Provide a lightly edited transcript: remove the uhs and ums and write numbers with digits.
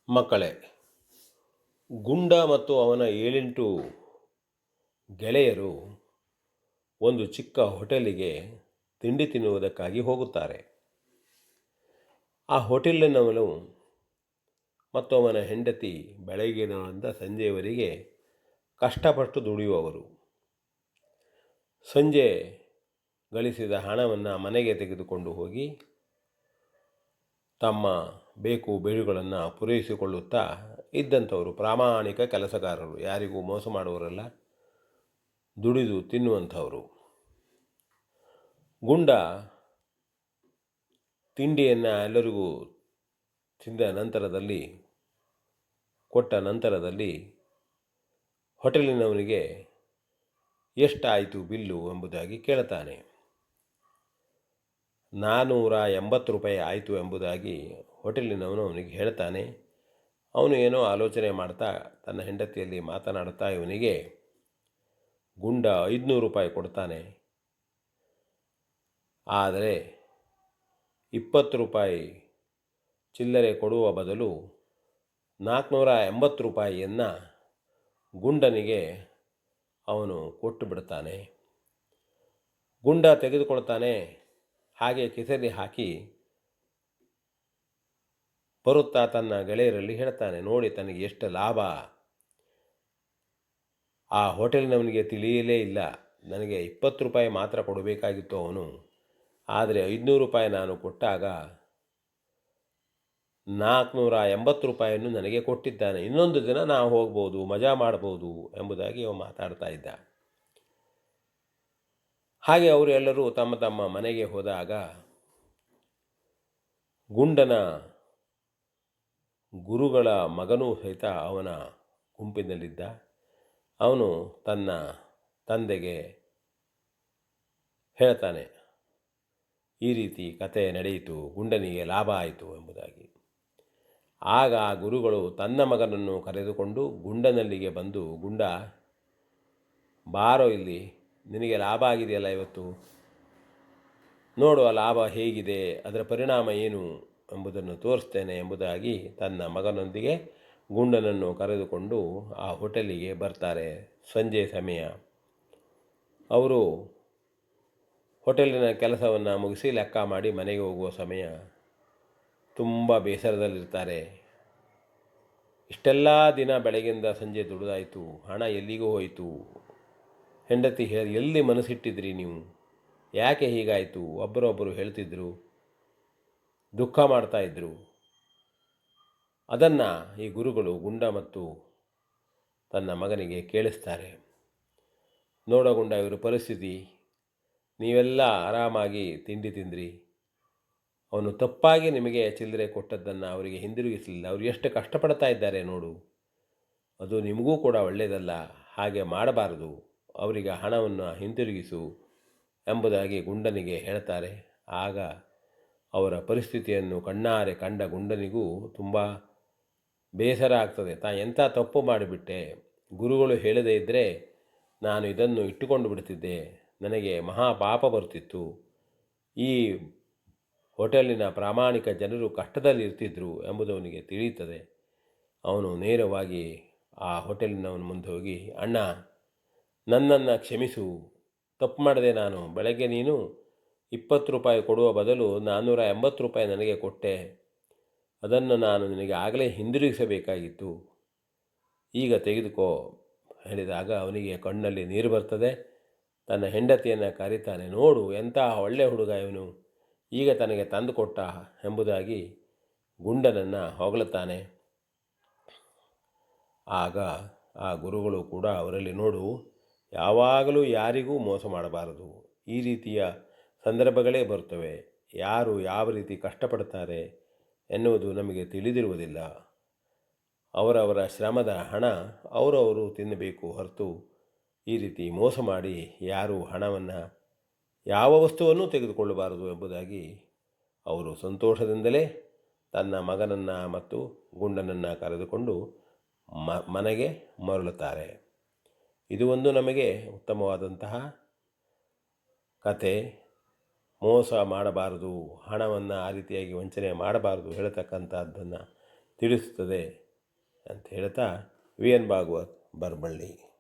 ಮಕ್ಕಳೇ, ಗುಂಡ ಮತ್ತು ಅವನ 7-8 ಗೆಳೆಯರು ಒಂದು ಚಿಕ್ಕ ಹೋಟೆಲಿಗೆ ತಿಂಡಿ ತಿನ್ನುವುದಕ್ಕಾಗಿ ಹೋಗುತ್ತಾರೆ. ಆ ಹೋಟೆಲಿನವನು ಮತ್ತು ಅವನ ಹೆಂಡತಿ ಬೆಳಗಿನಿಂದ ಸಂಜೆಯವರೆಗೆ ಕಷ್ಟಪಟ್ಟು ದುಡಿಯುವವರು. ಸಂಜೆ ಗಳಿಸಿದ ಹಣವನ್ನು ಮನೆಗೆ ತೆಗೆದುಕೊಂಡು ಹೋಗಿ ತಮ್ಮ ಬೇಕು ಬೇಡುಗಳನ್ನು ಪೂರೈಸಿಕೊಳ್ಳುತ್ತಾ ಇದ್ದಂಥವರು ಪ್ರಾಮಾಣಿಕ ಕೆಲಸಗಾರರು, ಯಾರಿಗೂ ಮೋಸ ಮಾಡುವವರಲ್ಲ, ದುಡಿದು ತಿನ್ನುವಂಥವರು. ಗುಂಡ ತಿಂಡಿಯನ್ನು ಎಲ್ಲರಿಗೂ ಕೊಟ್ಟ ನಂತರದಲ್ಲಿ ಹೋಟೆಲಿನವನಿಗೆ ಎಷ್ಟಾಯಿತು ಬಿಲ್ಲು ಎಂಬುದಾಗಿ ಕೇಳ್ತಾನೆ. 480 ರೂಪಾಯಿ ಆಯಿತು ಎಂಬುದಾಗಿ ಹೋಟೆಲಿನವನು ಅವನಿಗೆ ಹೇಳ್ತಾನೆ. ಅವನು ಏನೋ ಆಲೋಚನೆ ಮಾಡ್ತಾ ತನ್ನ ಹೆಂಡತಿಯಲ್ಲಿ ಮಾತನಾಡುತ್ತಾ ಇವನಿಗೆ ಗುಂಡ 500 ರೂಪಾಯಿ ಕೊಡ್ತಾನೆ. ಆದರೆ 20 ರೂಪಾಯಿ ಚಿಲ್ಲರೆ ಕೊಡುವ ಬದಲು 480 ರೂಪಾಯಿಯನ್ನು ಗುಂಡನಿಗೆ ಅವನು ಕೊಟ್ಟು ಬಿಡ್ತಾನೆ. ಗುಂಡ ತೆಗೆದುಕೊಳ್ತಾನೆ. ಹಾಗೆ ಕಿಸೆಯಲ್ಲಿ ಹಾಕಿ ಬರುತ್ತಾ ತನ್ನ ಗೆಳೆಯರಲ್ಲಿ ಹೇಳ್ತಾನೆ, ನೋಡಿ ತನಗೆ ಎಷ್ಟು ಲಾಭ. ಆ ಹೋಟೆಲಿನವನಿಗೆ ತಿಳಿಯಲೇ ಇಲ್ಲ, ನನಗೆ 20 ರೂಪಾಯಿ ಮಾತ್ರ ಕೊಡಬೇಕಾಗಿತ್ತು ಅವನು, ಆದರೆ 500 ರೂಪಾಯಿ ನಾನು ಕೊಟ್ಟಾಗ 480 ರೂಪಾಯಿಯನ್ನು ನನಗೆ ಕೊಟ್ಟಿದ್ದಾನೆ. ಇನ್ನೊಂದು ದಿನ ನಾವು ಹೋಗ್ಬೋದು, ಮಜಾ ಮಾಡ್ಬೋದು ಎಂಬುದಾಗಿ ಅವನು ಮಾತಾಡ್ತಾ ಇದ್ದ. ಹಾಗೆ ಅವರು ಎಲ್ಲರೂ ತಮ್ಮ ತಮ್ಮ ಮನೆಗೆ ಹೋದಾಗ ಗುಂಡನ ಗುರುಗಳ ಮಗನೂ ಸಹಿತ ಅವನ ಗುಂಪಿನಲ್ಲಿದ್ದ. ಅವನು ತನ್ನ ತಂದೆಗೆ ಹೇಳ್ತಾನೆ, ಈ ರೀತಿ ಕತೆ ನಡೆಯಿತು, ಗುಂಡನಿಗೆ ಲಾಭ ಆಯಿತು ಎಂಬುದಾಗಿ. ಆಗ ಆ ಗುರುಗಳು ತನ್ನ ಮಗನನ್ನು ಕರೆದುಕೊಂಡು ಗುಂಡನಲ್ಲಿಗೆ ಬಂದು, ಗುಂಡ ಬಾರೋ ಇಲ್ಲಿ, ನಿನಗೆ ಲಾಭ ಆಗಿದೆಯಲ್ಲ ಇವತ್ತು, ನೋಡುವ ಲಾಭ ಹೇಗಿದೆ, ಅದರ ಪರಿಣಾಮ ಏನು ಎಂಬುದನ್ನು ತೋರಿಸ್ತೇನೆ ಎಂಬುದಾಗಿ ತನ್ನ ಮಗನೊಂದಿಗೆ ಗುಂಡನನ್ನು ಕರೆದುಕೊಂಡು ಆ ಹೋಟೆಲಿಗೆ ಬರ್ತಾರೆ. ಸಂಜೆ ಸಮಯ. ಅವರು ಹೋಟೆಲಿನ ಕೆಲಸವನ್ನು ಮುಗಿಸಿ ಲೆಕ್ಕ ಮಾಡಿ ಮನೆಗೆ ಹೋಗುವ ಸಮಯ. ತುಂಬ ಬೇಸರದಲ್ಲಿರ್ತಾರೆ. ಇಷ್ಟೆಲ್ಲ ದಿನ ಬೆಳಗ್ಗಿಂದ ಸಂಜೆ ದುಡಿದಾಯಿತು, ಹಣ ಎಲ್ಲಿಗೂ ಹೋಯಿತು. ಹೆಂಡತಿ ಎಲ್ಲಿ ಮನಸ್ಸಿಟ್ಟಿದ್ರಿ ನೀವು, ಯಾಕೆ ಹೀಗಾಯಿತು, ಒಬ್ಬರೊಬ್ಬರು ಹೇಳ್ತಿದ್ರು, ದುಃಖ ಮಾಡ್ತಾಯಿದ್ರು. ಅದನ್ನು ಈ ಗುರುಗಳು ಗುಂಡ ಮತ್ತು ತನ್ನ ಮಗನಿಗೆ ಕೇಳಿಸ್ತಾರೆ. ನೋಡೋ ಗುಂಡ, ಇವರು ಪರಿಸ್ಥಿತಿ, ನೀವೆಲ್ಲ ಆರಾಮಾಗಿ ತಿಂಡಿ ತಿಂದ್ರಿ, ಅವನು ತಪ್ಪಾಗಿ ನಿಮಗೆ ಚಿಲ್ಲರೆ ಕೊಟ್ಟದ್ದನ್ನು ಅವರಿಗೆ ಹಿಂದಿರುಗಿಸಲಿಲ್ಲ, ಅವರು ಎಷ್ಟು ಕಷ್ಟಪಡ್ತಾ ಇದ್ದಾರೆ ನೋಡು, ಅದು ನಿಮಗೂ ಕೂಡ ಒಳ್ಳೆಯದಲ್ಲ, ಹಾಗೆ ಮಾಡಬಾರದು, ಅವರಿಗೆ ಹಣವನ್ನು ಹಿಂತಿರುಗಿಸು ಎಂಬುದಾಗಿ ಗುಂಡನಿಗೆ ಹೇಳ್ತಾರೆ. ಆಗ ಅವರ ಪರಿಸ್ಥಿತಿಯನ್ನು ಕಣ್ಣಾರೆ ಕಂಡ ಗುಂಡನಿಗೂ ತುಂಬ ಬೇಸರ ಆಗ್ತದೆ. ಎಂಥ ತಪ್ಪು ಮಾಡಿಬಿಟ್ಟೆ, ಗುರುಗಳು ಹೇಳದೇ ಇದ್ದರೆ ನಾನು ಇದನ್ನು ಇಟ್ಟುಕೊಂಡು ಬಿಡ್ತಿದ್ದೆ, ನನಗೆ ಮಹಾಪಾಪ ಬರ್ತಿತ್ತು, ಈ ಹೋಟೆಲಿನ ಪ್ರಾಮಾಣಿಕ ಜನರು ಕಷ್ಟದಲ್ಲಿ ಇರ್ತಿದ್ರು ಎಂಬುದು ಅವನಿಗೆ ತಿಳಿಯುತ್ತದೆ. ಅವನು ನೇರವಾಗಿ ಆ ಹೋಟೆಲಿನವನ ಮುಂದೆ ಹೋಗಿ, ಅಣ್ಣ ನನ್ನನ್ನು ಕ್ಷಮಿಸು, ತಪ್ಪು ಮಾಡಿದೆ ನಾನು, ಬೆಳಗ್ಗೆ ನೀನು 20 ರೂಪಾಯಿ ಕೊಡುವ ಬದಲು 480 ರೂಪಾಯಿ ನನಗೆ ಕೊಟ್ಟೆ, ಅದನ್ನು ನಾನು ನಿನಗೆ ಆಗಲೇ ಹಿಂದಿರುಗಿಸಬೇಕಾಗಿತ್ತು, ಈಗ ತೆಗೆದುಕೋ ಹೇಳಿದಾಗ ಅವನಿಗೆ ಕಣ್ಣಲ್ಲಿ ನೀರು ಬರ್ತದೆ. ತನ್ನ ಹೆಂಡತಿಯನ್ನು ಕರೀತಾನೆ, ನೋಡು ಎಂಥ ಒಳ್ಳೆ ಹುಡುಗ ಇವನು, ಈಗ ತನಗೆ ತಂದು ಕೊಟ್ಟ ಎಂಬುದಾಗಿ ಗುಂಡನನ್ನು ಹೊಗಳುತ್ತಾನೆ. ಆಗ ಆ ಗುರುಗಳು ಕೂಡ ಅವರಲ್ಲಿ, ನೋಡು, ಯಾವಾಗಲೂ ಯಾರಿಗೂ ಮೋಸ ಮಾಡಬಾರದು, ಈ ರೀತಿಯ ಸಂದರ್ಭಗಳೇ ಬರ್ತವೆ, ಯಾರು ಯಾವ ರೀತಿ ಕಷ್ಟಪಡ್ತಾರೆ ಎನ್ನುವುದು ನಮಗೆ ತಿಳಿದಿರುವುದಿಲ್ಲ, ಅವರವರ ಶ್ರಮದ ಹಣ ಅವರವರು ತಿನ್ನಬೇಕು ಹೊರತು ಈ ರೀತಿ ಮೋಸ ಮಾಡಿ ಯಾರೂ ಹಣವನ್ನು, ಯಾವ ವಸ್ತುವನ್ನು ತೆಗೆದುಕೊಳ್ಳಬಾರದು ಎಂಬುದಾಗಿ ಅವರು ಸಂತೋಷದಿಂದಲೇ ತನ್ನ ಮಗನನ್ನು ಮತ್ತು ಗುಂಡನನ್ನು ಕರೆದುಕೊಂಡು ಮನೆಗೆ ಮರಳುತ್ತಾರೆ. ಇದು ಒಂದು ನಮಗೆ ಉತ್ತಮವಾದಂತಹ ಕತೆ. ಮೋಸ ಮಾಡಬಾರದು, ಹಣವನ್ನು ಆ ರೀತಿಯಾಗಿ ವಂಚನೆ ಮಾಡಬಾರದು ಹೇಳ್ತಕ್ಕಂಥದ್ದನ್ನು ತಿಳಿಸುತ್ತದೆ ಅಂತ ಹೇಳ್ತಾ ವಿ ಎನ್ ಭಾಗವತ್ ಬರಬಳ್ಳಿ.